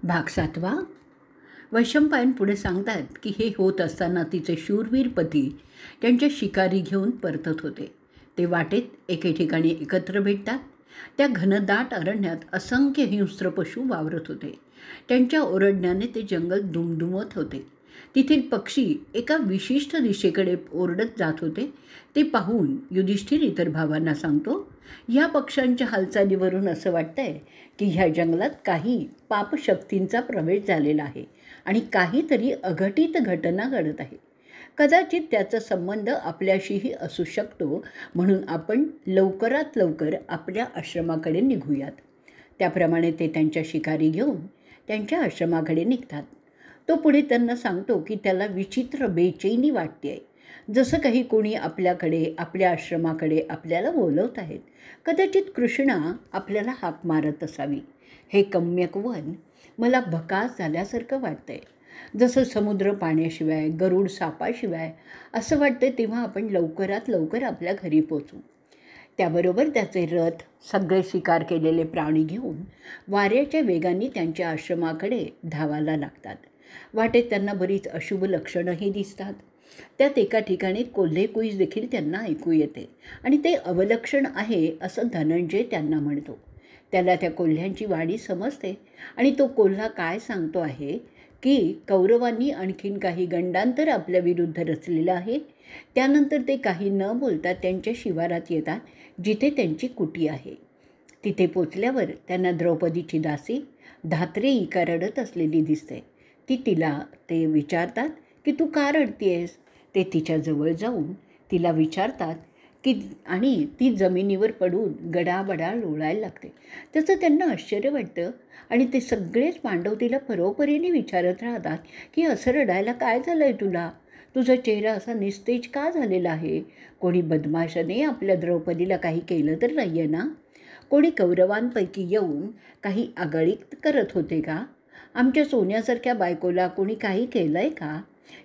भाग 7. वैशंपायन पुढे सांगतात की हे होत असताना तिचे शूरवीर पती त्यांच्या शिकारी घेऊन परतत होते. ते वाटेत एके ठिकाणी एकत्र भेटतात. त्या घनदाट अरण्यात असंख्य हिंस्त्र पशु वावरत होते. त्यांच्या ओरडण्याने ते जंगल दुमदुमत होते. तेथील पक्षी एका विशिष्ट दिशेकडे ओरडत जात होते. ते पाहून युधिष्ठिर इतर भावांना सांगतो, ह्या पक्ष्यांच्या हालचालीवरून असं वाटतंय की ह्या जंगलात काही पापशक्तींचा प्रवेश झालेला आहे आणि काहीतरी अघटित घटना घडत आहे. कदाचित त्याचा संबंध आपल्याशीही असू शकतो, म्हणून आपण लवकरात लवकर आपल्या आश्रमाकडे निघूयात. त्याप्रमाणे ते त्यांच्या शिकारी घेऊन त्यांच्या आश्रमाकडे निघतात. तो पुढे त्यांना सांगतो की त्याला विचित्र बेचैनी वाटते आहे, जसं काही कोणी आपल्याकडे, आपल्या आश्रमाकडे आपल्याला बोलवत आहेत. कदाचित कृष्णा आपल्याला हाक मारत असावी. हे कम्यक वन मला भकास झाल्यासारखं वाटतंय, जसं समुद्र पाण्याशिवाय, गरुड सापाशिवाय असं वाटतं. तेव्हा आपण लवकरात लवकर आपल्या घरी पोचू. त्याबरोबर त्याचे रथ, सगळे शिकार केलेले प्राणी घेऊन वाऱ्याच्या वेगाने त्यांच्या आश्रमाकडे धावायला लागतात. वाटेत त्यांना बरीच अशुभ लक्षणंही दिसतात. त्यात एका ठिकाणी कोल्हे कुईज देखील त्यांना ऐकू येते आणि ते अवलक्षण आहे असं धनंजय त्यांना म्हणतो. त्याला त्या कोल्ह्यांची वाणी समजते आणि तो कोल्हा काय सांगतो आहे की कौरवांनी आणखीन काही गंडांतर आपल्या विरुद्ध रचलेलं आहे. त्यानंतर ते काही न बोलता त्यांच्या शिवारात येतात, जिथे त्यांची कुटी आहे. तिथे पोचल्यावर त्यांना द्रौपदीची दासी धात्रेयिका रडत असलेली दिसते. तिला ते विचारतात की तू का रडतीयेस? ते तिच्याजवळ जाऊन तिला विचारतात की आणि ती जमिनीवर पडून गडाबडा लोळायला लागते. त्याचं त्यांना आश्चर्य वाटतं आणि ते सगळेच पांडव तिला परोपरीने विचारत राहतात की असं रडायला काय झालं आहे तुला? तुझा चेहरा असा निस्तेज का झालेला आहे? कोणी बदमाशाने आपल्या द्रौपदीला काही केलं तर नाही आहे ना? कोणी कौरवांपैकी येऊन काही आगळीक करत होते का? आमच्या सोन्यासारख्या बायकोला कोणी काही केलं आहे का?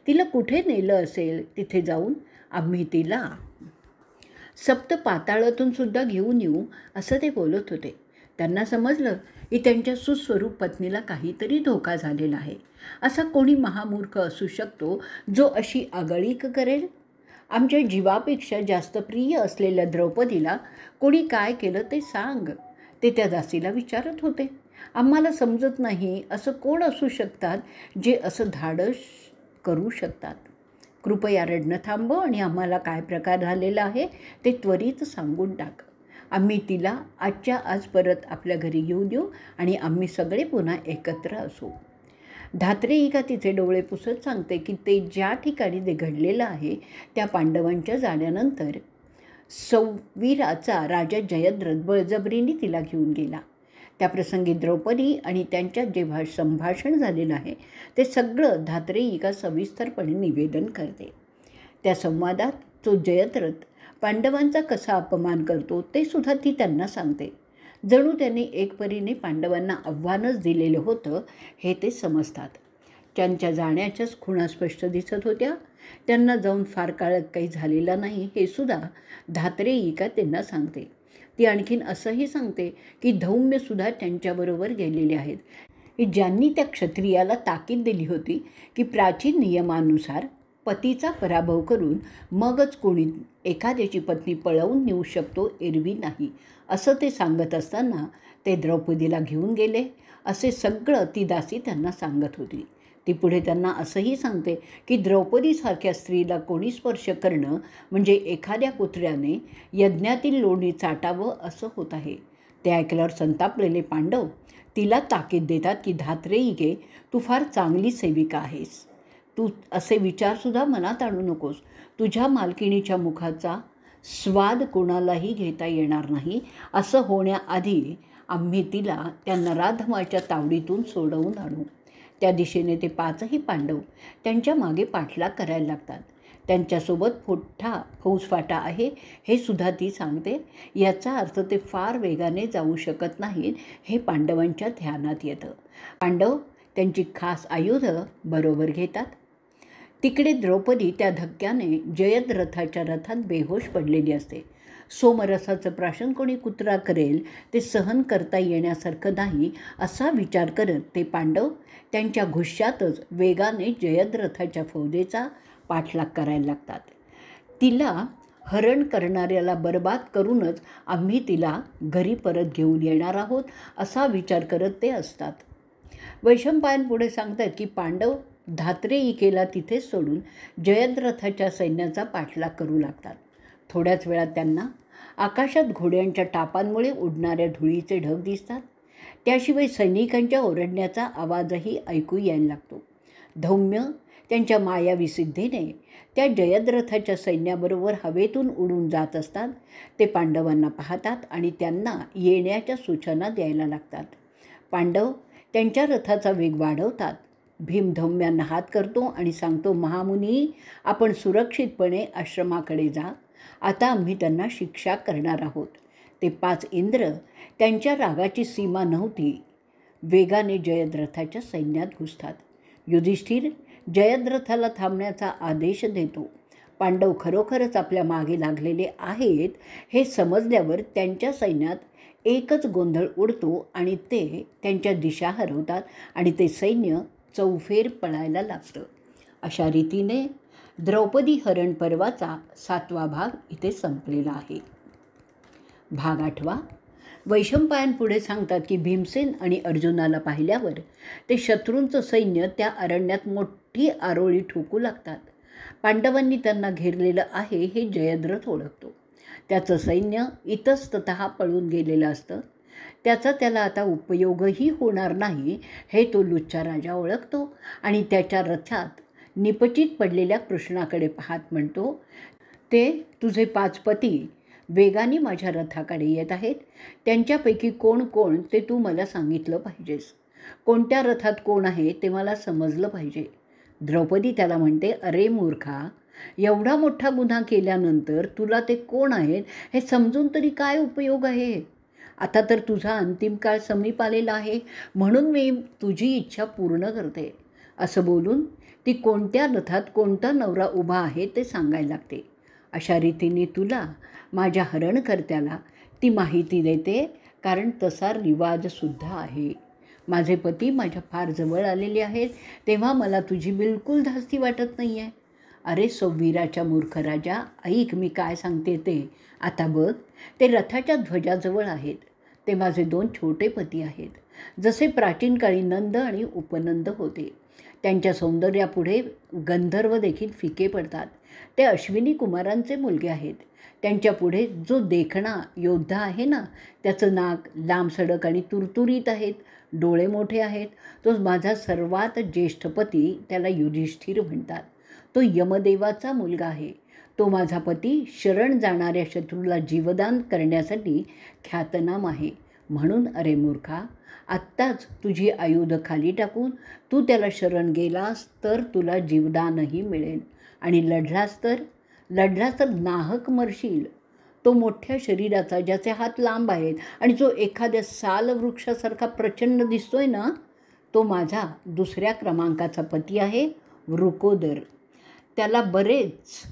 तिला कुठे नेलं असेल? तिथे जाऊन आम्ही तिला सप्त पाताळातून सुद्धा घेऊन येऊ, असं ते बोलत होते. त्यांना समजलं की त्यांच्या सुस्वरूप पत्नीला काहीतरी धोका झालेला आहे. असा कोणी महामूर्ख असू शकतो जो अशी आगळीक करेल? आमच्या जीवापेक्षा जास्त प्रिय असलेल्या द्रौपदीला कोणी काय केलं ते सांग, ते त्या दासीला विचारत होते. आम्हाला समजत नाही असं कोण असू शकतात जे असं धाडस करू शकतात. कृपया रडणं थांबव आणि आम्हाला काय प्रकार झालेला आहे ते त्वरित सांगून टाक. आम्ही तिला आजच्या आज परत आपल्या घरी घेऊन येऊ आणि आम्ही सगळे पुन्हा एकत्र असू. धात्रेयिका तिचे डोळे पुसत सांगते की ते ज्या ठिकाणी ते घडलेलं आहे त्या पांडवांच्या जाण्यानंतर सौवीराचा राजा जयद्रथ बळजबरीने तिला घेऊन गेला. त्याप्रसंगी द्रौपदी आणि त्यांच्यात जे संभाषण झालेलं आहे ते सगळं धात्रेयिका सविस्तरपणे निवेदन करते. त्या संवादात तो जयद्रथ पांडवांचा कसा अपमान करतो ते सुद्धा ती त्यांना सांगते. जणू त्यांनी एकपरीने पांडवांना आव्हानच दिलेलं होतं हे ते समजतात. त्यांच्या जाण्याच्याच खुणा स्पष्ट दिसत होत्या. त्यांना जाऊन फार काळ काही झालेला नाही हे सुद्धा धात्रेयिका त्यांना सांगते. ती आणखीन असंही सांगते की धौम्यसुद्धा त्यांच्याबरोबर गेलेले आहेत, की ज्यांनी त्या क्षत्रियाला ताकीद दिली होती की प्राचीन नियमानुसार पतीचा पराभव करून मगच कोणी एखाद्याची पत्नी पळवून नेऊ शकतो, एरवी नाही, असं ते सांगत असताना ते द्रौपदीला घेऊन गेले असे सगळं ती दासी त्यांना सांगत होती. ती पुढे त्यांना असंही सांगते की द्रौपदीसारख्या स्त्रीला कोणी स्पर्श करणं म्हणजे एखाद्या कुत्र्याने यज्ञातील लोणी चाटावं असं होत आहे. ते ऐकल्यावर संतापलेले पांडव तिला ताकीद देतात की धात्रेयिके, तू फार चांगली सेविका आहेस. तू असे विचारसुद्धा मनात आणू नकोस. तुझ्या मालकिणीच्या मुखाचा स्वाद कोणालाही घेता येणार नाही. असं होण्याआधी आम्ही तिला त्या नराधमाच्या तावडीतून सोडवून आणू. त्या दिशेने ते 5ही पांडव त्यांच्या मागे पाठलाग करायला लागतात. त्यांच्यासोबत मोठा फौजफाटा आहे हे सुद्धा ती सांगते. याचा अर्थ ते फार वेगाने जाऊ शकत नाहीत हे पांडवांच्या ध्यानात येतं. पांडव त्यांची खास आयुधं बरोबर घेतात. तिकडे द्रौपदी त्या धक्क्याने जयद्रथाच्या रथात बेहोश पडलेली असते. सोमरसाचं प्राशन कोणी कुत्रा करेल ते सहन करता येण्यासारखं नाही असा विचार करत ते पांडव त्यांच्या घुश्यातच वेगाने जयद्रथाच्या फौजेचा पाठलाग करायला लागतात. तिला हरण करणाऱ्याला बरबाद करूनच आम्ही तिला घरी परत घेऊन येणार आहोत असा विचार करत ते असतात. वैशंपायन पुढे सांगतात की पांडव धात्रेयिकेला तिथेच सोडून जयद्रथाच्या सैन्याचा पाठलाग करू लागतात. थोड्याच वेळात त्यांना आकाशात घोड्यांच्या टापांमुळे उडणाऱ्या धुळीचे ढग दिसतात. त्याशिवाय सैनिकांच्या ओरडण्याचा आवाजही ऐकू यायला लागतो. धौम्य त्यांच्या मायावी सिद्धीने त्या जयद्रथाच्या सैन्याबरोबर हवेतून उडून जात असतात. ते पांडवांना पाहतात आणि त्यांना येण्याच्या सूचना द्यायला लागतात. पांडव त्यांच्या रथाचा वेग वाढवतात. भीम धौम्यांना हात करतो आणि सांगतो, महामुनी, आपण सुरक्षितपणे आश्रमाकडे जा. आता आम्ही त्यांना शिक्षा करणार आहोत. ते 5 इंद्र त्यांच्या रागाची सीमा नव्हती वेगाने जयद्रथाच्या सैन्यात घुसतात. युधिष्ठिर जयद्रथाला थांबण्याचा आदेश देतो. पांडव खरोखरच आपल्या मागे लागलेले आहेत हे समजल्यावर त्यांच्या सैन्यात एकच गोंधळ उडतो आणि ते त्यांच्या दिशा हरवतात आणि ते सैन्य चौफेर पळायला लागतं. अशा रीतीने द्रौपदी हरण पर्वाचा 7वा भाग इथे संपलेला आहे. भाग 8. वैशंपायन पुढे सांगतात की भीमसेन आणि अर्जुनाला पाहिल्यावर ते शत्रूंचं सैन्य त्या अरण्यात मोठी आरोळी ठोकू लागतात. पांडवांनी त्यांना घेरलेलं आहे हे जयद्रथ ओळखतो. त्याचं सैन्य इतस्ततः पळून गेलेलं असतं. त्याला आता उपयोगही होणार नाही हे तो लुच्चा राजा ओळखतो आणि त्याच्या रथात निपचित पडलेल्या कृष्णाकडे पाहत म्हणतो, ते तुझे 5 पती वेगाने माझ्या रथाकडे येत आहेत. त्यांच्यापैकी कोण कोण ते तू मला सांगितलं पाहिजेस. कोणत्या रथात कोण आहे ते मला समजलं पाहिजे. द्रौपदी त्याला म्हणते, अरे मूर्खा, एवढा मोठा गुन्हा केल्यानंतर तुला ते कोण आहेत हे समजून तरी काय उपयोग आहे. आता तर तुझा अंतिम काळ समीप आलेला आहे, म्हणून मी तुझी इच्छा पूर्ण करते. असं बोलून ती कोणत्या रथात कोणता नवरा उभा आहे ते सांगायला लागते. अशा रीतीने तुला माझ्या हरणकर्त्याला ती माहिती देते, कारण तसा रिवाजसुद्धा आहे. माझे पती माझ्या फार जवळ आलेले आहेत, तेव्हा मला तुझी बिलकुल धास्ती वाटत नाही आहे. अरे सौवीराच्या मूर्ख राजा, ऐक मी काय सांगते ते. आता बघ, ते रथाच्या ध्वजाजवळ आहेत. ते माझे 2 छोटे पती आहेत. जसे प्राचीन काळी नंद आणि उपनंद होते. त्यांच्या सौंदर्यापुढे गंधर्व देखील फिके पडतात. ते अश्विनी कुमारांचे मुलगे आहेत. त्यांच्यापुढे जो देखणा योद्धा आहे ना, त्याचं नाक लांब सडक आणि तुरतुरीत आहेत, डोळे मोठे आहेत. तो माझा सर्वात ज्येष्ठ पती, त्याला युधिष्ठिर म्हणतात. तो यमदेवाचा मुलगा आहे. तो माझा पती शरण जाणाऱ्या शत्रूला जीवदान करण्यासाठी ख्यातनाम आहे. म्हणून अरे मूर्खा, आत्ताच तुझी आयुध खाली टाकून तू त्याला शरण गेलास तर तुला जीवदानही मिळेल आणि लढलास तर नाहक मरशील. तो मोठ्या शरीराचा, ज्याचे हात लांब आहेत आणि जो एखाद्या साल वृक्षासारखा प्रचंड दिसतोय ना, तो माझा 2ऱ्या क्रमांकाचा पती आहे, वृकोदर. त्याला बरेच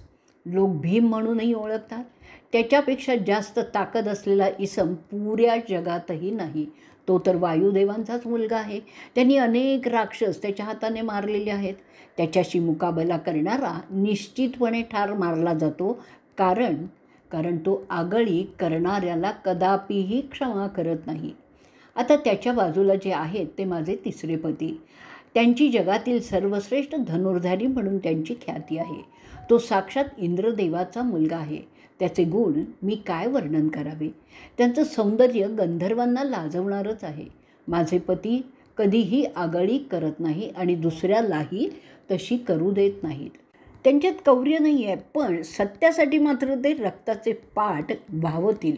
लोक भीम म्हणूनही ओळखतात. त्याच्यापेक्षा जास्त ताकद असलेला इसम पुऱ्या जगातही नाही. तो तर वायुदेवांचाच मुलगा आहे. त्यांनी अनेक राक्षस त्याच्या हाताने मारलेले आहेत. त्याच्याशी मुकाबला करणारा निश्चितपणे ठार मारला जातो, कारण तो आगळी करणाऱ्याला कदापिही क्षमा करत नाही. आता त्याच्या बाजूला जे आहेत ते माझे 3रे पती. त्यांची जगातील सर्वश्रेष्ठ धनुर्धारी म्हणून त्यांची ख्याती आहे. तो साक्षात इंद्रदेवाचा मुलगा आहे. त्याचे गुण मी काय वर्णन करावे. त्यांचं सौंदर्य गंधर्वांना लाजवणारच आहे. माझे पती कधीही आगळी करत नाही आणि दुसऱ्यालाही तशी करू देत नाहीत. त्यांच्यात कौर्य नाही आहे, पण सत्यासाठी मात्र ते रक्ताचे पाट वाहवतील.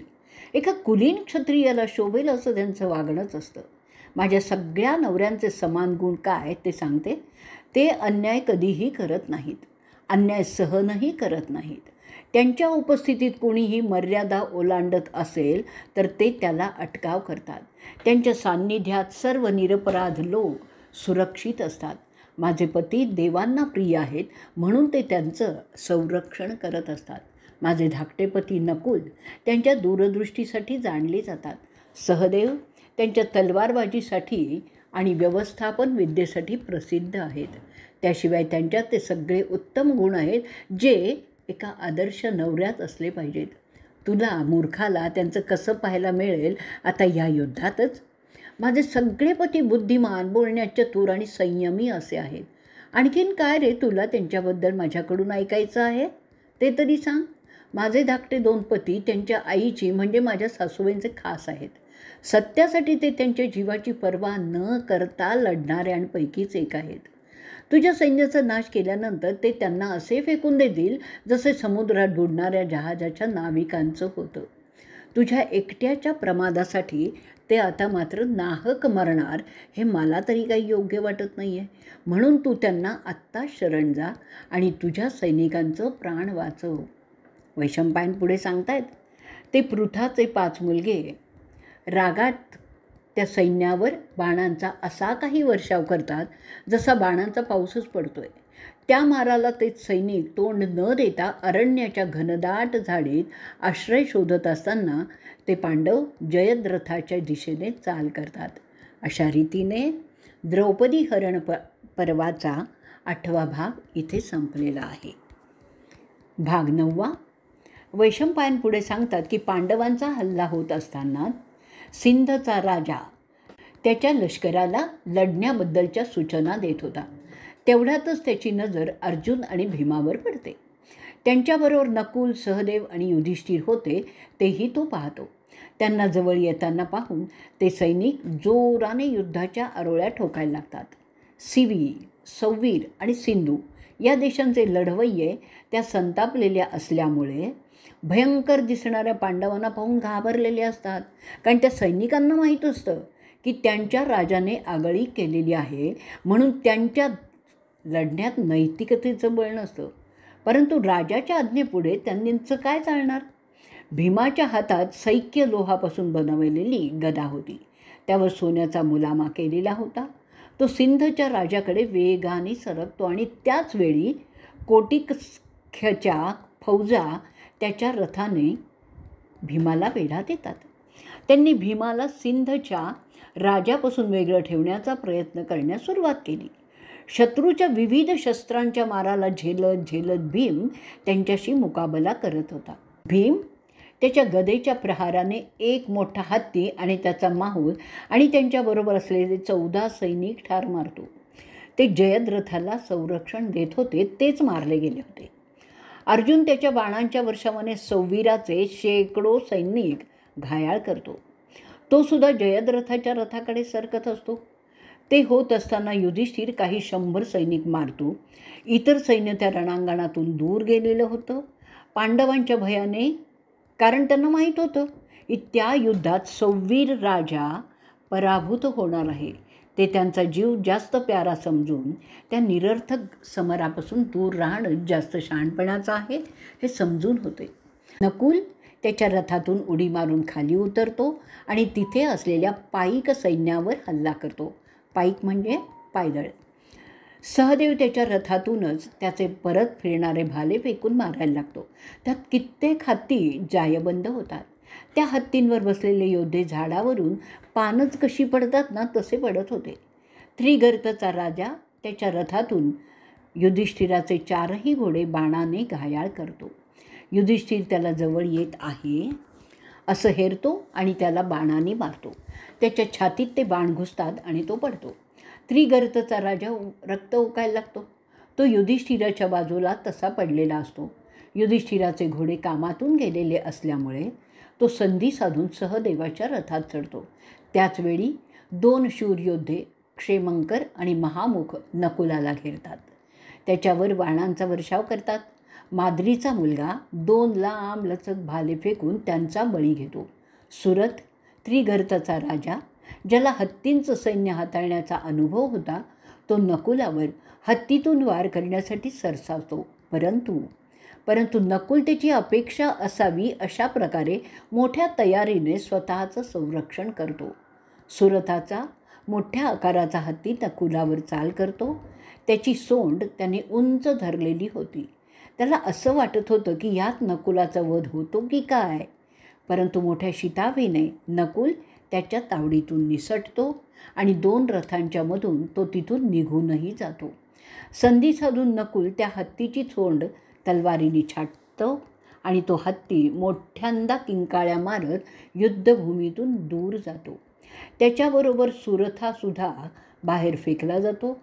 एका कुलीन क्षत्रियाला शोभेल असं त्यांचं वागणंच असतं. माझ्या सगळ्या नवऱ्यांचे समान गुण काय ते सांगते. ते अन्याय कधीही करत नाहीत, अन्याय सहनही करत नाहीत. त्यांच्या उपस्थितीत कोणीही मर्यादा ओलांडत असेल तर ते त्याला अटकाव करतात. त्यांच्या सान्निध्यात सर्व निरपराध लोक सुरक्षित असतात. माझे पती देवांना प्रिय आहेत, म्हणून ते त्यांचं संरक्षण करत असतात. माझे धाकटे पती नकुल त्यांच्या दूरदृष्टीसाठी जाणले जातात. सहदेव त्यांच्या तलवारबाजीसाठी आणि व्यवस्थापन विद्येसाठी प्रसिद्ध आहेत. त्याशिवाय त्यांच्यात ते सगळे उत्तम गुण आहेत जे एका आदर्श नवऱ्यात असले पाहिजेत. तुला मूर्खाला त्यांचं कसं पाहायला मिळेल आता या युद्धातच. माझे सगळे पती बुद्धिमान, बोलण्यात चतुर आणि संयमी असे आहेत. आणखीन काय रे तुला त्यांच्याबद्दल माझ्याकडून ऐकायचं आहे ते तरी सांग. माझे धाकटे 2 पती त्यांच्या आईची म्हणजे माझ्या सासूबाईंचे खास आहेत. सत्यासाठी ते त्यांच्या जीवाची पर्वा न करता लढणाऱ्यांपैकीच एक आहेत. तुझ्या सैन्याचा नाश केल्यानंतर ते त्यांना असे फेकून देतील जसे समुद्रात बुडणाऱ्या जहाजाच्या नाविकांचं होतं. तुझ्या एकट्याच्या प्रमादासाठी ते आता मात्र नाहक मरणार हे मला तरी काही योग्य वाटत नाही आहे. म्हणून तू त्यांना आत्ता शरण जा आणि तुझ्या सैनिकांचं प्राण वाचव. वैशंपायन पुढे सांगतायत, ते पृथाचे 5 मुलगे रागात त्या सैन्यावर बाणांचा असा काही वर्षाव करतात जसा बाणांचा पाऊसच पडतोय. त्या माराला ते सैनिक तोंड न देता अरण्याच्या घनदाट झाडीत आश्रय शोधत असताना ते पांडव जयद्रथाच्या दिशेने चाल करतात. अशा रीतीने द्रौपदी हरण पर्वाचा 8वा भाग इथे संपलेला आहे. भाग 9. वैशंपायन पुढे सांगतात की पांडवांचा हल्ला होत असताना सिंधचा राजा त्याच्या लष्कराला लढण्याबद्दलच्या सूचना देत होता. तेवढ्यातच त्याची नजर अर्जुन आणि भीमावर पडते. त्यांच्याबरोबर नकुल, सहदेव आणि युधिष्ठिर होते तेही तो पाहतो. त्यांना जवळ येताना पाहून ते सैनिक जोराने युद्धाच्या आरोळ्या ठोकायला लागतात. सिवी, सौवीर आणि सिंधू या देशांचे लढवय्ये त्या संतापलेल्या असल्यामुळे भयंकर दिसणाऱ्या पांडवांना पाहून घाबरलेले असतात. कारण त्या सैनिकांना माहीत असतं की त्यांच्या राजाने आगळी केलेली आहे, म्हणून त्यांच्या लढण्यात नैतिकतेचं बळ नसतं. परंतु राजाच्या आज्ञेपुढे त्यांचं काय चालणार. भीमाच्या हातात सैक्य लोहापासून बनवलेली गदा होती. त्यावर सोन्याचा मुलामा केलेला होता. तो सिंधच्या राजाकडे वेगाने सरकतो आणि त्याच वेळी कोटिकख्यच्या फौजा त्याच्या रथाने भीमाला वेढा देतात. त्यांनी भीमाला सिंधच्या राजापासून वेगळं ठेवण्याचा प्रयत्न करण्यास सुरुवात केली. शत्रूच्या विविध शस्त्रांच्या माराला झेलत भीम त्यांच्याशी मुकाबला करत होता. भीम त्याच्या गदेच्या प्रहाराने एक मोठा हत्ती आणि त्याचा माहूल आणि त्यांच्याबरोबर असलेले 14 सैनिक ठार मारतो. ते जयद्रथाला संरक्षण देत होते तेच मारले गेले होते. अर्जुन त्याच्या बाणांच्या वर्षावाने सौवीराचे शेकडो सैनिक घायाळ करतो. तो सुद्धा जयद्रथाच्या रथाकडे सरकत असतो. ते होत असताना युधिष्ठिर काही 100 सैनिक मारतो. इतर सैन्य त्या रणांगणातून दूर गेलेलं होतं पांडवांच्या भयाने, कारण त्यांना माहीत होतं की त्या युद्धात सौवीर राजा पराभूत होणार आहे. ते त्यांचा जीव जास्त प्यारा समजून त्या निरर्थक समरापासून दूर राहणं जास्त शहाणपणाचं आहे हे समजून होते. नकुल त्याच्या रथातून उडी मारून खाली उतरतो आणि तिथे असलेल्या पाईक सैन्यावर हल्ला करतो. पाईक म्हणजे पायदळ. सहदेव त्याच्या रथातूनच त्याचे परत फिरणारे भाले फेकून मारायला लागतो. त्यात कित्येक हत्ती जायबंद होतात. त्या हत्तींवर बसलेले योद्धे झाडावरून पानच कशी पडतात ना तसे पडत होते. त्रिगर्तचा राजा त्याच्या रथातून युधिष्ठिराचे 4ही घोडे बाणाने घायाळ करतो. युधिष्ठिर त्याला जवळ येत आहे असं हेरतो आणि त्याला बाणाने मारतो. त्याच्या छातीत ते बाण घुसतात आणि तो पडतो. त्रिगर्तचा राजा रक्त ओकायला लागतो. तो युधिष्ठिराच्या बाजूला तसा पडलेला असतो. युधिष्ठिराचे घोडे कामातून गेलेले असल्यामुळे तो संधी साधून सहदेवाच्या रथात चढतो. त्याचवेळी 2 शूर योद्धे क्षेमंकर आणि महामुख नकुलाला घेरतात. त्याच्यावर बाणांचा वर्षाव करतात. माद्रीचा मुलगा 2 लांब लचक भाले फेकून त्यांचा बळी घेतो. सुरथ, त्रिगर्तचा राजा, ज्याला हत्तींचं सैन्य हाताळण्याचा अनुभव होता, तो नकुलावर हत्तीतून वार करण्यासाठी सरसावतो. परंतु नकुल त्याची अपेक्षा असावी अशा प्रकारे मोठ्या तयारीने स्वतःचं संरक्षण करतो. सुरथाचा मोठ्या आकाराचा हत्ती नकुलावर चाल करतो. त्याची सोंड त्याने उंच धरलेली होती. त्याला असं वाटत होतं की यात नकुलाचा वध होतो की काय. परंतु मोठ्या शिताफीने नकुल त्याच्या तावडीतून निसटतो आणि 2 रथांच्या मधून तो तिथून निघूनही जातो. संधी साधून नकुल त्या हत्तीची सोंड तलवारीने छाटतो आणि तो हत्ती मोठ्यांदा किंकाळ्या मारत युद्धभूमीतून दूर जातो. त्याच्याबरोबर सुरथासुद्धा बाहेर फेकला जातो.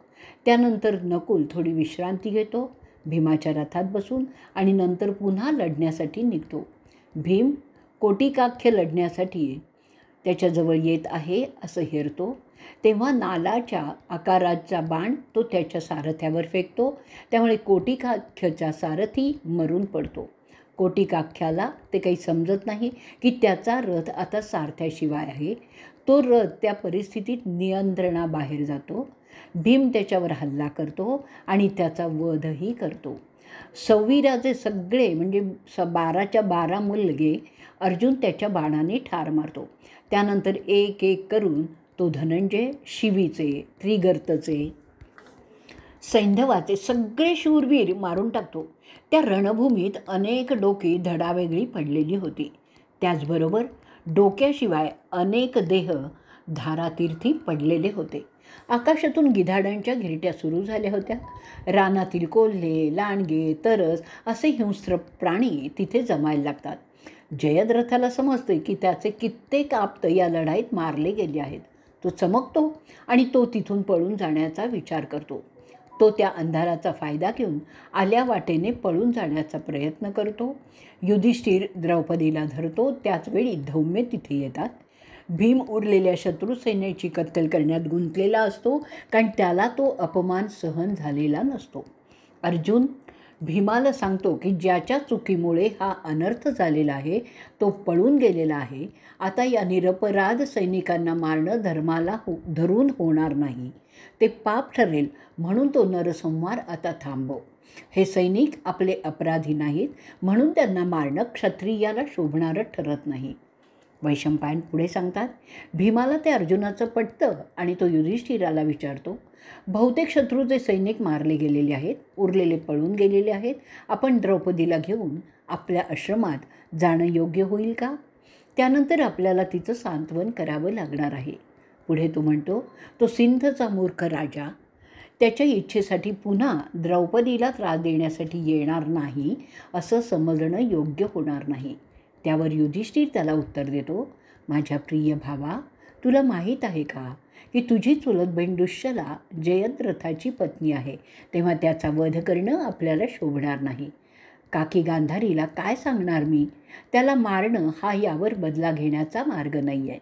त्यानंतर नकुल थोडी विश्रांती घेतो भीमाच्या रथात बसून आणि नंतर पुन्हा लढण्यासाठी निघतो. भीम कोटिकाख्य लढण्यासाठी त्याच्याजवळ येत आहे असं हेरतो. तेव्हा नालाच्या आकाराचा बाण तो त्याच्या सारथ्यावर फेकतो. त्यामुळे कोटिकाख्यचा सारथी मरून पडतो. कोटिकाख्याला ते काही समजत नाही की त्याचा रथ आता सारथ्याशिवाय आहे. तो रथ त्या परिस्थितीत नियंत्रणाबाहेर जातो. भीम त्याच्यावर हल्ला करतो आणि त्याचा वधही करतो. सौवीराचे सगळे म्हणजे 12च्या 12 मुलगे अर्जुन त्याच्या बाणाने ठार मारतो. त्यानंतर एक एक करून तो धनंजय, शिवीचे, त्रिगर्तचे, सैंधवाचे सगळे शूरवीर मारून टाकतो. त्या रणभूमीत अनेक डोकी धडावेगळी पडलेली होती. त्याचबरोबर डोक्याशिवाय अनेक देह धारातीर्थी पडलेले होते. आकाशातून गिधाडांच्या घिरट्या सुरू झाल्या होत्या. रानातील कोल्हे, लांडगे, तरस असे हिंस्र प्राणी तिथे जमायला लागतात. जयद्रथाला समजते की त्याचे कित्येक आप्त या लढाईत मारले गेले आहेत. तो चमकतो आणि तो तिथून पळून जाण्याचा विचार करतो. तो त्या अंधाराचा फायदा घेऊन आल्या वाटेने पळून जाण्याचा प्रयत्न करतो. युधिष्ठिर द्रौपदीला धरतो. त्याचवेळी धौम्य तिथे येतात. भीम उरलेल्या शत्रू सैन्याची कत्तल करण्यात गुंतलेला असतो, कारण त्याला तो अपमान सहन झालेला नसतो. अर्जुन भीमाला सांगतो की ज्याच्या चुकीमुळे हा अनर्थ झालेला आहे तो पळून गेलेला आहे. आता या निरपराध सैनिकांना मारणं धर्माला धरून होणार नाही. ते पाप ठरेल, म्हणून तो नरसंहार आता थांबव. हे सैनिक आपले अपराधी नाहीत, म्हणून त्यांना मारणं क्षत्रियाला शोभणारं ठरत नाही. वैशंपायन पुढे सांगतात, भीमाला ते अर्जुनाचं पटतं आणि तो युधिष्ठिराला विचारतो, बहुतेक शत्रूचे सैनिक मारले गेलेले आहेत, उरलेले पळून गेलेले आहेत. आपण द्रौपदीला घेऊन आपल्या आश्रमात जाणं योग्य होईल का? त्यानंतर आपल्याला तिचं सांत्वन करावं लागणार आहे. पुढे तो म्हणतो, तो सिंधचा मूर्ख राजा त्याच्या इच्छेसाठी पुन्हा द्रौपदीला त्रास देण्यासाठी येणार नाही असं समजणं योग्य होणार नाही. त्यावर युधिष्ठिर त्याला उत्तर देतो, माझ्या प्रिय भावा, तुला माहीत आहे का की तुझी चुलत बहीण दुश्शला जयद्रथाची पत्नी आहे, तेव्हा त्याचा वध करणं आपल्याला शोभणार नाही. काकी गांधारीला काय सांगणार मी? त्याला मारणं हा यावर बदला घेण्याचा मार्ग नाही आहे.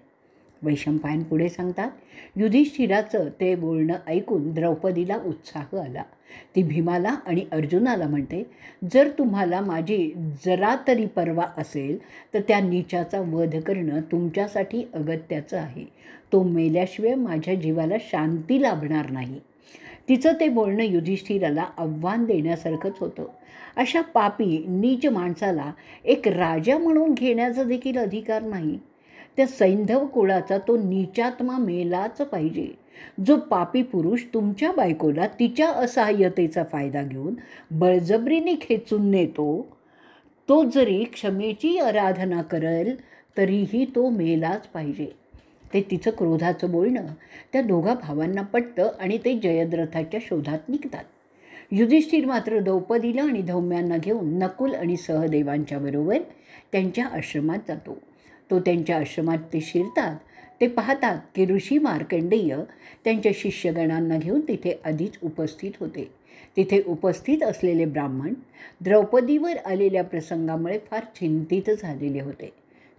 वैशंपायन पुढे सांगतात, युधिष्ठिराचं ते बोलणं ऐकून द्रौपदीला उत्साह आला. ती भीमाला आणि अर्जुनाला म्हणते, जर तुम्हाला माझी जरा तरी पर्वा असेल तर त्या नीचाचा वध करणं तुमच्यासाठी अगत्याचं आहे. तो मेल्याशिवाय माझ्या जीवाला शांती लाभणार नाही. तिचं ते बोलणं युधिष्ठिराला आव्हान देण्यासारखंच होतं. अशा पापी नीच माणसाला एक राजा म्हणून घेण्याचा देखील अधिकार नाही. त्या सैंधव कुळाचा तो नीचात्मा मेलाच पाहिजे. जो पापी पुरुष तुमच्या बायकोला तिच्या असहाय्यतेचा फायदा घेऊन बळजबरीने खेचून नेतो, तो जरी क्षमेची आराधना करेल तरीही तो मेलाच पाहिजे. ते तिचं क्रोधाचं बोलणं त्या दोघा भावांना पटतं आणि ते जयद्रथाच्या शोधात निघतात. युधिष्ठिर मात्र द्रौपदीला आणि धौम्यांना घेऊन नकुल आणि सहदेवांच्या बरोबर त्यांच्या आश्रमात जातो. तो त्यांच्या आश्रमात ते शिरतात. ते पाहतात की ऋषी मार्कंडेय त्यांच्या शिष्यगणांना घेऊन तिथे आधीच उपस्थित होते. तिथे उपस्थित असलेले ब्राह्मण द्रौपदीवर आलेल्या प्रसंगामुळे फार चिंतित झालेले होते.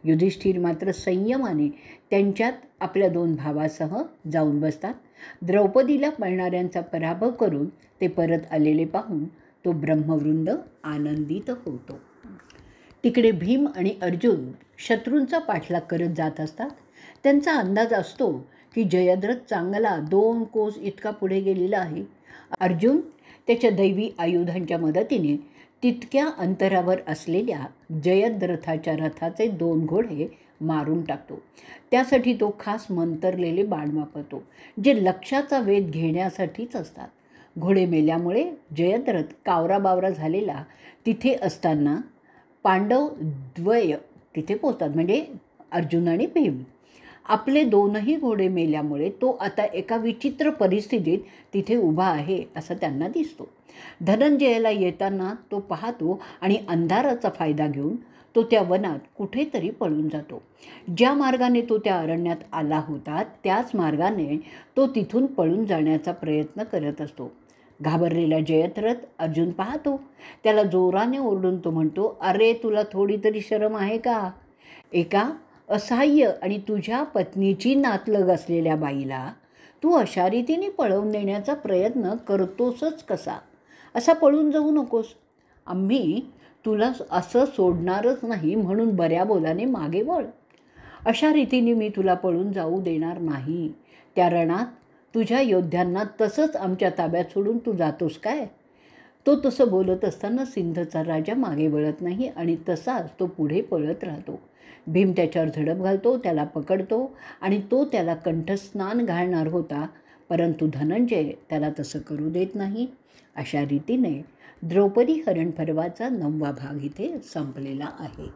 युधिष्ठिर मात्र संयमाने त्यांच्यात आपल्या 2 भावासह जाऊन बसतात. द्रौपदीला पळणाऱ्यांचा पराभव करून ते परत आलेले पाहून तो ब्रह्मवृंद आनंदित होतो. तिकडे भीम आणि अर्जुन शत्रूंचा पाठलाग करत जात असतात. त्यांचा अंदाज असतो की जयद्रथ चांगला 2 कोस इतका पुढे गेलेला आहे. अर्जुन त्याच्या दैवी आयुधांच्या मदतीने तितक्या अंतरावर असलेल्या जयद्रथाच्या रथाचे 2 घोडे मारून टाकतो. त्यासाठी तो खास मंतरलेले बाण वापरतो, जे लक्ष्याचा वेध घेण्यासाठीच असतात. घोडे मेल्यामुळे जयद्रथ कावराबावरा झालेला तिथे असताना पांडव द्वय तिथे पोचतात, म्हणजे अर्जुन आणि भीम. आपले दोनही घोडे मेल्यामुळे तो आता एका विचित्र परिस्थितीत तिथे उभा आहे असं त्यांना दिसतो. धनंजयाला येताना तो पाहतो आणि अंधाराचा फायदा घेऊन तो त्या वनात कुठेतरी पळून जातो. ज्या मार्गाने तो त्या अरण्यात आला होता त्याच मार्गाने तो तिथून पळून जाण्याचा प्रयत्न करत असतो. घाबरलेला जयद्रथ अर्जुन पाहतो. त्याला जोराने ओरडून तो म्हणतो, अरे तुला थोडी तरी शरम आहे का? एका असहाय्य आणि तुझ्या पत्नीची नातलग असलेल्या बाईला तू अशा रीतीने पळवून देण्याचा प्रयत्न करतोसच कसा? असा पळून जाऊ नकोस. आम्ही तुला असं सोडणारच नाही, म्हणून बऱ्या बोलाने मागे वळ. अशा रीतीने मी तुला पळून जाऊ देणार नाही. त्या रणात तुझ्या योद्ध्यांना तसंच आमच्या ताब्यात सोडून तू जातोस काय? तो तसं बोलत असताना सिंधचा राजा मागे वळत नाही आणि तसाच तो पुढे पळत राहतो. भीम त्याच्यावर झडप घालतो, त्याला पकडतो आणि तो त्याला कंठस्नान घालणार होता, परंतु धनंजय त्याला तसं करू देत नाही. अशा रीतीने द्रौपदी हरण पर्वाचा 9वा भाग इथे संपलेला आहे.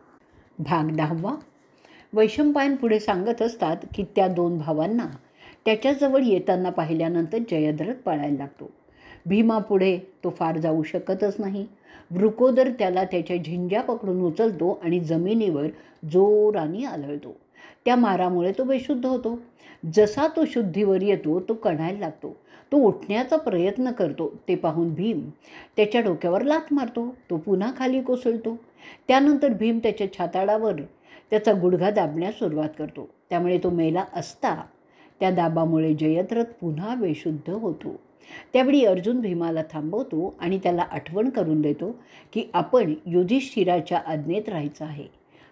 भाग 10. वैशंपायन पुढे सांगत असतात की त्या 2 भावांना त्याच्याजवळ येताना पाहिल्यानंतर जयद्रथ पळायला लागतो. भीमापुढे तो फार जाऊ शकतच नाही. वृकोदर त्याला त्याच्या झिंज्या पकडून उचलतो आणि जमिनीवर जोराने आदळतो. त्या मारामुळे तो बेशुद्ध होतो. जसा तो शुद्धीवर येतो तो कणायला लागतो. तो उठण्याचा प्रयत्न करतो. ते पाहून भीम त्याच्या डोक्यावर लाथ मारतो. तो पुन्हा खाली कोसळतो. त्यानंतर भीम त्याच्या छाताडावर त्याचा गुडघा दाबण्यास सुरुवात करतो. त्यामुळे तो मेला असता त्या दाबामुळे जयद्रथ पुन्हा बेशुद्ध होतो. त्यावेळी अर्जुन भीमाला थांबवतो आणि त्याला आठवण करून देतो की आपण युधिष्ठिराच्या आज्ञेत राहायचं आहे.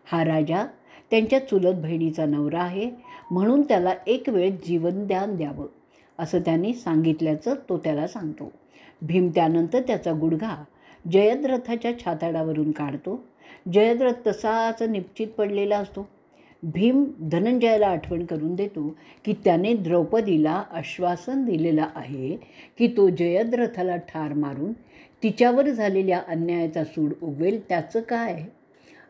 हा राजा त्यांच्या चुलत बहिणीचा नवरा आहे, म्हणून त्याला एक वेळ जीवनदान द्यावं असं त्यांनी सांगितल्याचं तो त्याला सांगतो. भीम त्यानंतर त्याचा गुडघा जयद्रथाच्या छाताडावरून काढतो. जयद्रथ तसाच निश्चित पडलेला असतो. भीम धनंजयाला आठवण करून देतो की त्याने द्रौपदीला आश्वासन दिलेलं आहे की तो जयद्रथाला ठार मारून तिच्यावर झालेल्या अन्यायाचा सूड उगवेल. त्याचं काय?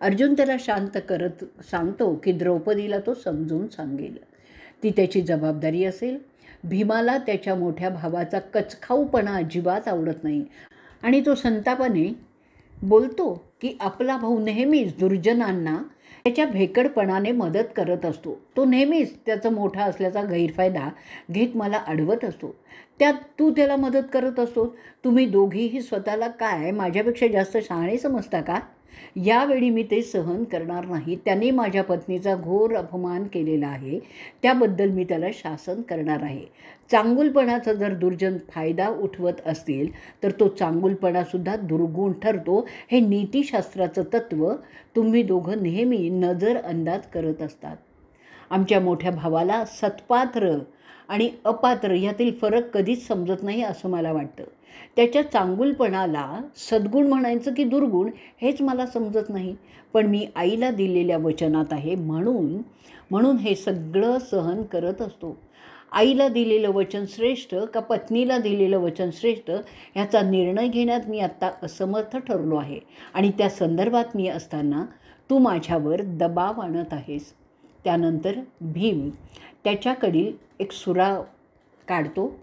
अर्जुन त्याला शांत करत सांगतो की द्रौपदीला तो समजून सांगेल, ती त्याची जबाबदारी असेल. भीमाला त्याच्या मोठ्या भावाचा कचखाऊपणा अजिबात आवडत नाही आणि तो संतापाने बोलतो की आपला भाऊ नेहमीच दुर्जनांना त्याच्या भेकडपणाने मदत करत असतो. तो नेहमीच त्याचा मोठा असल्याचा गैरफायदा घेत मला अडवत असतो. त्यात तू त्याला मदत करत असतो. तुम्ही दोघीही स्वतःला काय माझ्यापेक्षा जास्त शहाणे समजता का? यावेळी मी ते सहन करणार नाही. त्याने माझ्या पत्नीचा घोर अपमान केलेला आहे. त्याबद्दल मी त्याला शासन करणार आहे. चांगुलपणाचा जर दुर्जन फायदा उठवत असतील तर तो चांगुलपणासुद्धा दुर्गुण ठरतो. हे नीतिशास्त्राचं तत्त्व तुम्ही दोघं नेहमी नजर अंदाज करत असतात. आमच्या मोठ्या भावाला सत्पात्र आणि अपात्र यातील फरक कधीच समजत नाही असं मला वाटतं. त्याच्या चांगुलपणाला सद्गुण म्हणायचं की दुर्गुण हेच मला समजत नाही. पण मी आईला दिलेल्या वचनात आहे, म्हणून हे सगळं सहन करत असतो. आईला दिलेलं वचन श्रेष्ठ का पत्नीला दिलेलं वचन श्रेष्ठ ह्याचा निर्णय घेण्यात मी आत्ता असमर्थ ठरलो आहे आणि त्या संदर्भात मी असताना तू माझ्यावर दबाव आणत आहेस. त्यानंतर भीम त्याच्याकडील एक सुरा काढतो.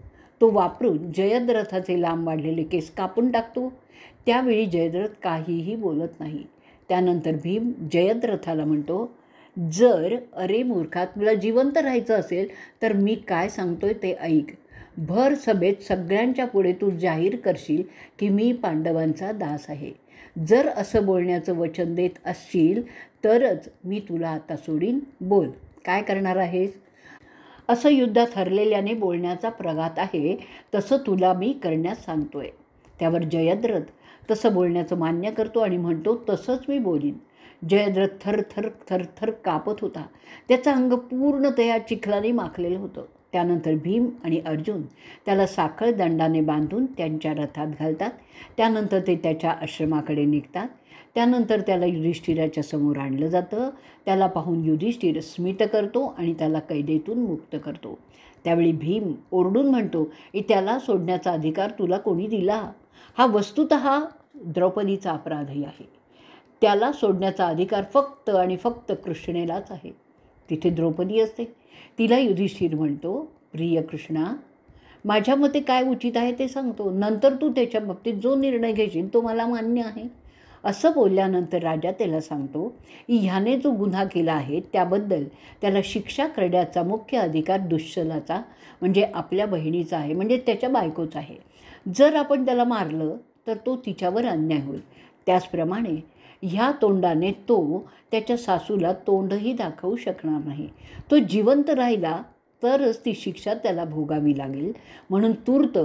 तो वापरून जयद्रथाचे लांब वाढलेले केस कापून टाकतो. त्यावेळी जयद्रथ काहीही बोलत नाही. त्यानंतर भीम जयद्रथाला म्हणतो, जर अरे मूर्खा तुला जिवंत राहायचं असेल तर मी काय सांगतोय ते ऐक. भर सभेत सगळ्यांच्या पुढे तू जाहीर करशील की मी पांडवांचा दास आहे. जर असं बोलण्याचं वचन देत असशील तरच मी तुला आता सोडीन. बोल, काय करणार आहेस? असं युद्धात हरलेल्याने बोलण्याचा प्रघात आहे, तसं तुला मी करण्यास सांगतोय. त्यावर जयद्रथ तसं बोलण्याचं मान्य करतो आणि म्हणतो, तसंच मी बोलीन. जयद्रथ थरथर थरथर कापत होता. त्याचं अंग पूर्णतया चिखलाने माखलेलं होतं. त्यानंतर भीम आणि अर्जुन त्याला साखळ दंडाने बांधून त्यांच्या रथात घालतात. त्यानंतर ते त्याच्या आश्रमाकडे निघतात. त्यानंतर त्याला युधिष्ठिराच्या समोर आणलं जातं. त्याला पाहून युधिष्ठिर स्मित करतो आणि त्याला कैदेतून मुक्त करतो. त्यावेळी भीम ओरडून म्हणतो की त्याला सोडण्याचा अधिकार तुला कोणी दिला? हा वस्तुतः द्रौपदीचा अपराधही आहे. त्याला सोडण्याचा अधिकार फक्त आणि फक्त कृष्णेलाच आहे. तिथे द्रौपदी असते. तिला युधिष्ठिर म्हणतो, प्रिय कृष्णा, माझ्या मते काय उचित आहे ते सांगतो, नंतर तू त्याच्या बाबतीत जो निर्णय घेशील तो मला मान्य आहे. असं बोलल्यानंतर राजा त्याला सांगतो की ह्याने जो गुन्हा केला आहे त्याबद्दल त्याला शिक्षा करण्याचा मुख्य अधिकार दुश्शलाचा म्हणजे आपल्या बहिणीचा आहे, म्हणजे त्याच्या बायकोचा आहे. जर आपण त्याला मारलं तर तो तिच्यावर अन्याय होईल. त्याचप्रमाणे ह्या तोंडाने तो त्याच्या सासूला तोंडही दाखवू शकणार नाही. तो जिवंत राहिला तरच ती शिक्षा त्याला भोगावी लागेल. म्हणून तूर्त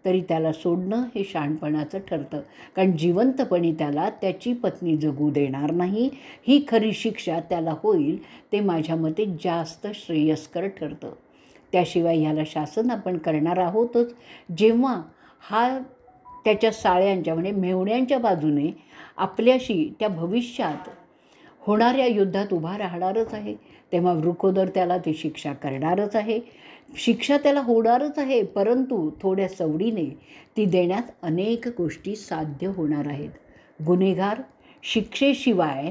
तरी त्याला सोडणं हे शहाणपणाचं ठरतं, कारण जिवंतपणी त्याला त्याची पत्नी जगू देणार नाही. ही खरी शिक्षा त्याला होईल ते माझ्या मते जास्त श्रेयस्कर ठरतं. त्याशिवाय ह्याला शासन आपण करणार आहोतच. जेव्हा हा त्याच्या साळ्यांच्या म्हणजे मेहुण्यांच्या बाजूने आपल्याशी त्या भविष्यात होणाऱ्या युद्धात उभा राहणारच आहे, तेव्हा वृकोदर त्याला ती शिक्षा करणारच आहे. शिक्षा त्याला होणारच आहे, परंतु थोड्या सवडीने ती देण्यात अनेक गोष्टी साध्य होणार आहेत. गुन्हेगार शिक्षेशिवाय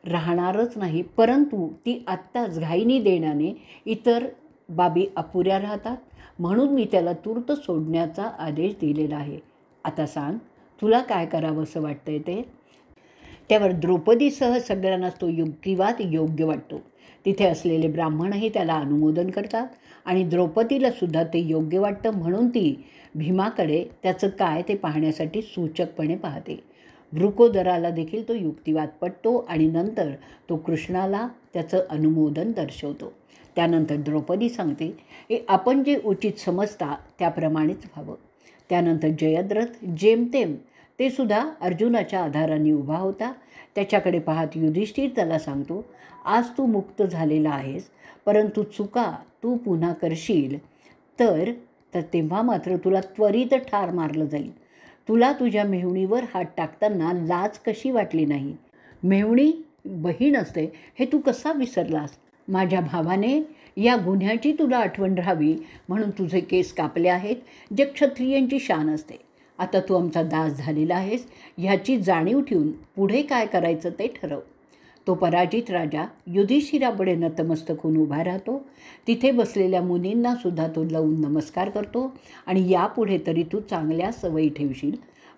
राहणारच नाही, परंतु ती आत्ताच घाईनी देण्याने इतर बाबी अपुऱ्या राहतात. म्हणून मी त्याला तूर्त सोडण्याचा आदेश दिलेला आहे. आता सांग, तुला काय करावंसं वाटतंय ते? त्यावर द्रौपदीसह सगळ्यांनाच तो युक्तिवाद योग्य वाटतो. तिथे असलेले ब्राह्मणही त्याला अनुमोदन करतात आणि द्रौपदीलासुद्धा ते योग्य वाटतं. म्हणून ती भीमाकडे त्याचं काय ते पाहण्यासाठी सूचकपणे पाहते. वृकोदराला देखील तो युक्तिवाद पटतो आणि नंतर तो कृष्णाला त्याचं अनुमोदन दर्शवतो. त्यानंतर द्रौपदी सांगते की आपण जे उचित समजता त्याप्रमाणेच व्हावं. त्यानंतर जयद्रथ जेमतेम ते सुद्धा अर्जुनाच्या आधाराने उभा होता. त्याच्याकडे पाहत युधिष्ठिर त्याला सांगतो, आज तू मुक्त झालेला आहेस, परंतु चुका तू पुन्हा करशील तर तेव्हा मात्र तुला त्वरित ठार मारलं जाईल. तुला तुझ्या मेहुणीवर हात टाकताना लाज कशी वाटली नाही? मेहुणी बहीण असते हे तू कसा विसरलास? माझ्या भावाने या गुन्ह्याची तुला आठवण राहावी म्हणून तुझे केस कापले आहेत, जे क्षत्रियांची शान असते. आता तू आमचा दास झालेला आहेस, ह्याची जाणीव ठेवून पुढे काय करायचं ते ठरव. तो पराजित राजा युधिष्ठिरापुढे नतमस्तक होऊन उभा राहतो. तिथे बसलेल्या मुनींनासुद्धा तो लावून नमस्कार करतो आणि यापुढे तरी तू चांगल्या सवयी ठेवशील.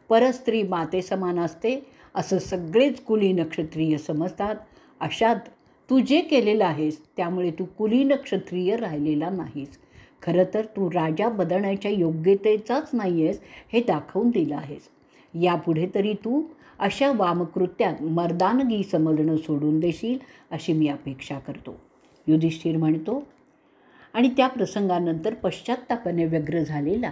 परस्त्री माते समान असते असं सगळेच कुलीन क्षत्रिय समजतात. अशात तू जे केलेलं आहेस त्यामुळे तू कुलीन क्षत्रिय राहिलेला नाहीस. खरं तर तू राजा बनण्याच्या योग्यतेचाच नाही आहेस हे दाखवून दिलं आहेस. यापुढे तरी तू अशा वामकृत्यात मर्दानगी समजणं सोडून देशील अशी मी अपेक्षा करतो, युधिष्ठिर म्हणतो. आणि त्या प्रसंगानंतर पश्चात्तापाने व्यग्र झालेला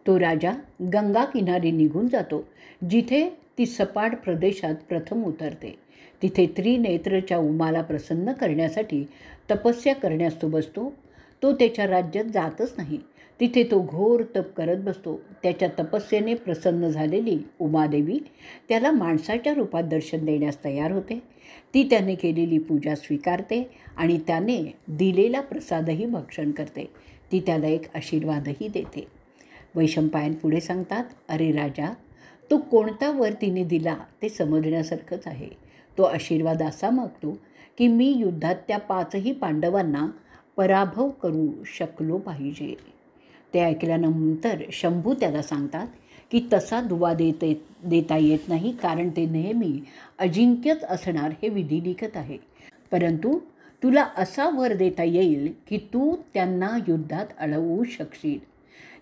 तो राजा गंगा किनारी निघून जातो, जिथे ती सपाट प्रदेशात प्रथम उतरते. तिथे त्रिनेत्रच्या उमाला प्रसन्न करण्यासाठी तपस्या करण्यास तो बसतो. तो त्याच्या राज्यात जातच नाही. तिथे तो घोर तप करत बसतो. त्याच्या तपस्येने प्रसन्न झालेली उमादेवी त्याला माणसाच्या रूपात दर्शन देण्यास तयार होते. ती त्याने केलेली पूजा स्वीकारते आणि त्याने दिलेला प्रसादही भक्षण करते. ती त्याला एक आशीर्वादही देते. वैशंपायन पुढे सांगतात, अरे राजा, तो कोणता वर तिने दिला ते समजण्यासारखंच आहे. तो आशीर्वाद असा मागतो की मी युद्धात त्या 5ही पांडवांना पराभव करू शकलो पाहिजे. ते ऐकल्यानंतर शंभू त्याला सांगतात की तसा दुवा देता येत नाही, कारण ते नेहमी अजिंक्यच असणार हे विधिलिखित आहे. परंतु तुला असा वर देता येईल की तू त्यांना युद्धात अडवू शकशील.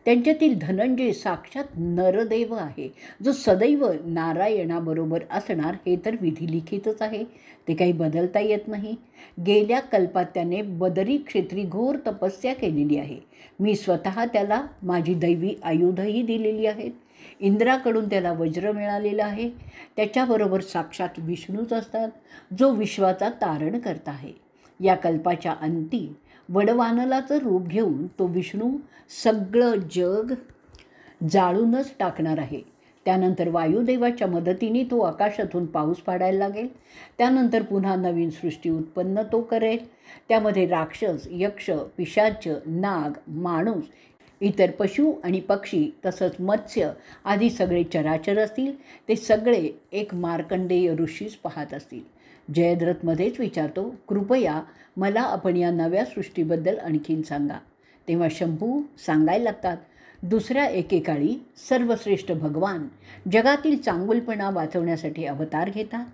त्यांच्यातील धनंजय साक्षात नरदेव आहे, जो सदैव नारायणाबरोबर असणार हे तर विधिलिखितच आहे. ते काही बदलता येत नाही. गेल्या कल्पात त्याने बदरी क्षेत्री घोर तपस्या केलेली आहे. मी स्वतः त्याला माझी दैवी आयुधही दिलेली आहेत. इंद्राकडून त्याला वज्र मिळालेलं आहे. त्याच्याबरोबर साक्षात विष्णूच असतात, जो विश्वाचा तारण करता आहे. या कल्पाच्या अंती वडवानलाचं रूप घेऊन तो विष्णू सगळं जग जाळूनच टाकणार आहे. त्यानंतर वायुदेवाच्या मदतीने तो आकाशातून पाऊस पाडायला लागेल. त्यानंतर पुन्हा नवीन सृष्टी उत्पन्न तो करेल. त्यामध्ये राक्षस, यक्ष, पिशाच, नाग, माणूस, इतर पशु आणि पक्षी तसंच मत्स्य आदी सगळे चराचर असतील. ते सगळे एक मार्कंडेय ऋषीच पाहत असतील. जयद्रथमध्येच विचारतो, कृपया मला आपण या नव्या सृष्टीबद्दल आणखीन सांगा. तेव्हा शंभू सांगायला लागतात, दुसऱ्या एकेकाळी सर्वश्रेष्ठ भगवान जगातील चांगुलपणा वाचवण्यासाठी अवतार घेतात.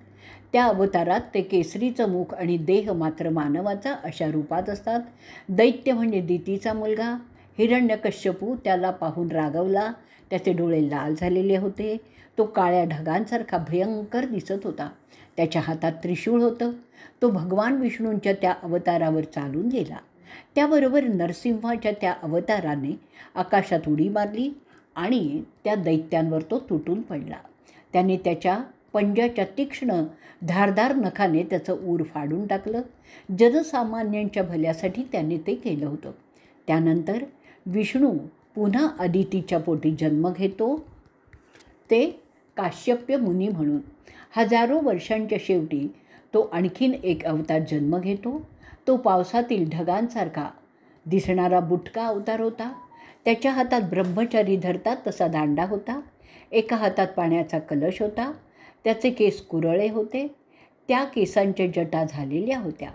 त्या अवतारात ते केसरीचं मुख आणि देह मात्र मानवाचा अशा रूपात असतात. दैत्य म्हणजे दितीचा मुलगा हिरण्यकश्यपू त्याला पाहून रागवला. त्याचे डोळे लाल झालेले होते. तो काळ्या ढगांसारखा भयंकर दिसत होता. त्याच्या हातात त्रिशूळ होतं. तो भगवान विष्णूंच्या त्या अवतारावर चालून गेला. त्याबरोबर नरसिंहाच्या त्या अवताराने आकाशात उडी मारली आणि त्या दैत्यांवर तो तुटून पडला. त्याने त्याच्या पंजाच्या तीक्ष्ण धारदार नखाने त्याचं ऊर फाडून टाकलं. जनसामान्यांच्या भल्यासाठी त्याने ते केलं होतं. त्यानंतर विष्णू पुन्हा अदितीच्या पोटी जन्म घेतो, ते काश्यप्य मुनी म्हणून. हजारो वर्षांच्या शेवटी तो आणखीन एक अवतार जन्म घेतो. तो पावसातील ढगांसारखा दिसणारा बुटका अवतार होता. त्याच्या हातात ब्रह्मचारी धरतात तसा दांडा होता. एका हातात पाण्याचा कलश होता. त्याचे केस कुरळे होते. त्या केसांच्या जटा झालेल्या होत्या.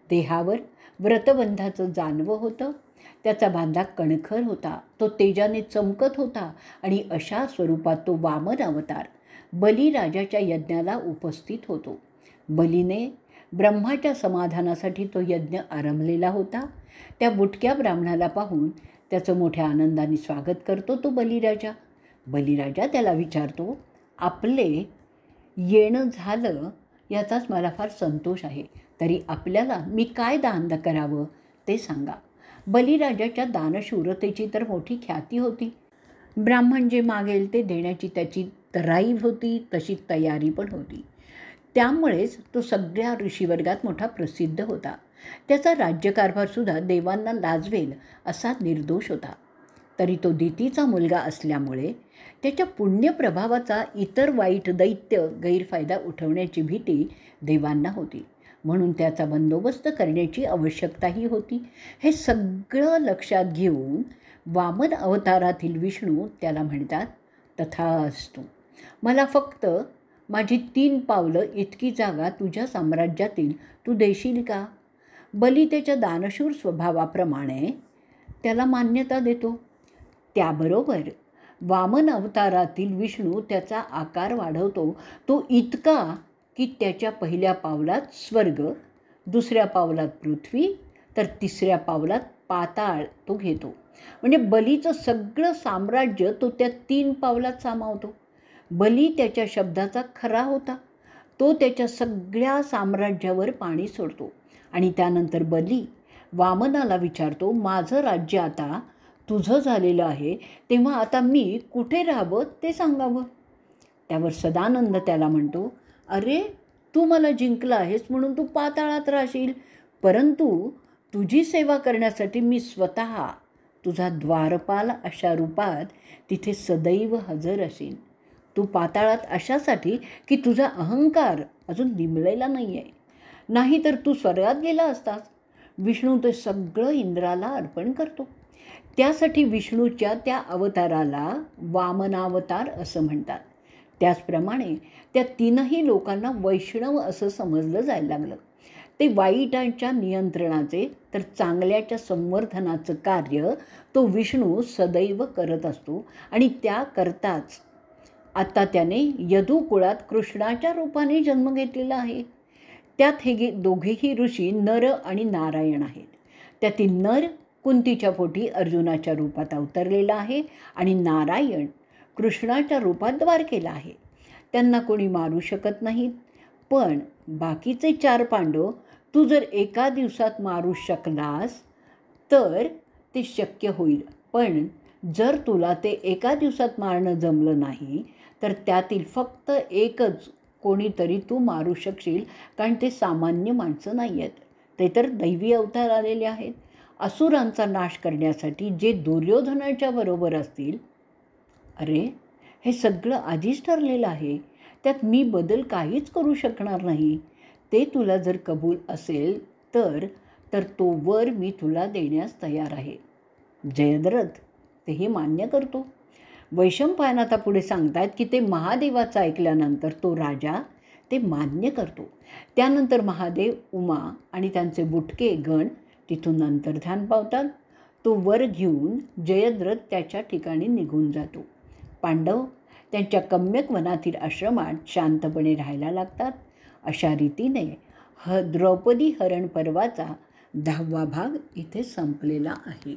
देहावर व्रतबंधाचं जानवं होतं. त्याचा बांधा कणखर होता. तो तेजाने चमकत होता आणि अशा स्वरूपात तो वामन अवतार बलिराजाच्या यज्ञाला उपस्थित होतो. बलीने ब्रह्माच्या समाधानासाठी तो यज्ञ आरंभलेला होता. त्या बुटक्या ब्राह्मणाला पाहून त्याचं मोठ्या आनंदाने स्वागत करतो तो बलिराजा. बलिराजा त्याला विचारतो, आपले येणं झालं याचाच मला फार संतोष आहे. तरी आपल्याला मी काय दान करावं ते सांगा. बलिराजाच्या दानशूरतेची तर मोठी ख्याती होती. ब्राह्मण जे मागेल ते देण्याची त्याची तराई होती, तशी तयारी पण होती. त्यामुळेच तो सगळ्या ऋषीवर्गात मोठा प्रसिद्ध होता. त्याचा राज्यकारभारसुद्धा देवांना लाजवेल असा निर्दोष होता. तरी तो दितीचा मुलगा असल्यामुळे त्याच्या पुण्यप्रभावाचा इतर वाईट दैत्य गैरफायदा उठवण्याची भीती देवांना होती. म्हणून त्याचा बंदोबस्त करण्याची आवश्यकताही होती. हे सगळं लक्षात घेऊन वामन अवतारातील विष्णू त्याला म्हणतात, तथास्तु. मला फक्त माझी 3 पावलं इतकी जागा तुझ्या साम्राज्यातील तू देशील का? बली त्याच्या दानशूर स्वभावाप्रमाणे त्याला मान्यता देतो. त्याबरोबर वामन अवतारातील विष्णू त्याचा आकार वाढवतो. तो इतका की त्याच्या पहिल्या पावलात स्वर्ग, दुसऱ्या पावलात पृथ्वी, तर तिसऱ्या पावलात पाताळ तो घेतो. म्हणजे बलीचं सगळं साम्राज्य तो त्या 3 पावलात सामावतो. बली त्याच्या शब्दाचा खरा होता. तो त्याच्या सगळ्या साम्राज्यावर पाणी सोडतो आणि त्यानंतर बली वामनाला विचारतो, माझं राज्य आता तुझं झालेलं आहे, तेव्हा आता मी कुठे राहावं ते सांगावं. त्यावर सदानंद त्याला म्हणतो, अरे तू मला जिंकला आहेस म्हणून तू पाताळात राहशील, परंतु तुझी सेवा करण्यासाठी मी स्वतः तुझा द्वारपाल अशा रूपात तिथे सदैव हजर असेन. तू पाताळात अशासाठी की तुझा अहंकार अजून निमलेला नाही आहे, नाही तर तू स्वर्गात गेला असतास. विष्णू ते सगळं इंद्राला अर्पण करतो. त्यासाठी विष्णूच्या त्या अवताराला वामनावतार असं म्हणतात. त्याचप्रमाणे त्या 3ही लोकांना वैष्णव असं समजलं जायला लागलं. ते वाईटांच्या नियंत्रणाचे तर चांगल्याच्या संवर्धनाचं कार्य तो विष्णू सदैव करत असतो आणि त्याकरताच आता त्याने यदुकुळात कृष्णाच्या रूपाने जन्म घेतलेला आहे. त्यात हे दोघेही ऋषी नर आणि नारायण आहेत. त्यातील नर कुंतीच्या पोटी अर्जुनाच्या रूपात अवतरलेला आहे आणि नारायण कृष्णाच्या रूपात द्वारकेला आहे. त्यांना कोणी मारू शकत नाहीत. पण बाकीचे 4 पांडव तू जर एका दिवसात मारू शकलास तर ते शक्य होईल. पण जर तुला ते एका दिवसात मारणं जमलं नाही तर त्यातील फक्त एकच कोणीतरी तू मारू शकशील, कारण ते सामान्य माणसं नाही आहेत, ते तर दैवी अवतार आलेले आहेत. असुरांचा नाश करण्यासाठी जे दुर्योधनाच्या बरोबर असतील. अरे हे सगळं आधीच ठरलेलं आहे. त्यात मी बदल काहीच करू शकणार नाही. ते तुला जर कबूल असेल तर तर तो वर मी तुला देण्यास तयार आहे. जयद्रथ तेही मान्य करतो. वैशंपायन आता पुढे सांगतायत की ते महादेवाचं ऐकल्यानंतर तो राजा ते मान्य करतो. त्यानंतर महादेव, उमा आणि त्यांचे बुटके गण तिथून अंतर्धान पावतात. तो वर घेऊन जयद्रथ त्याच्या ठिकाणी निघून जातो. पांडव त्यांच्या कम्यक वनातील आश्रमात शांतपणे राहायला लागतात. अशा रीतीने द्रौपदी हरण पर्वाचा 10वा भाग इथे संपलेला आहे.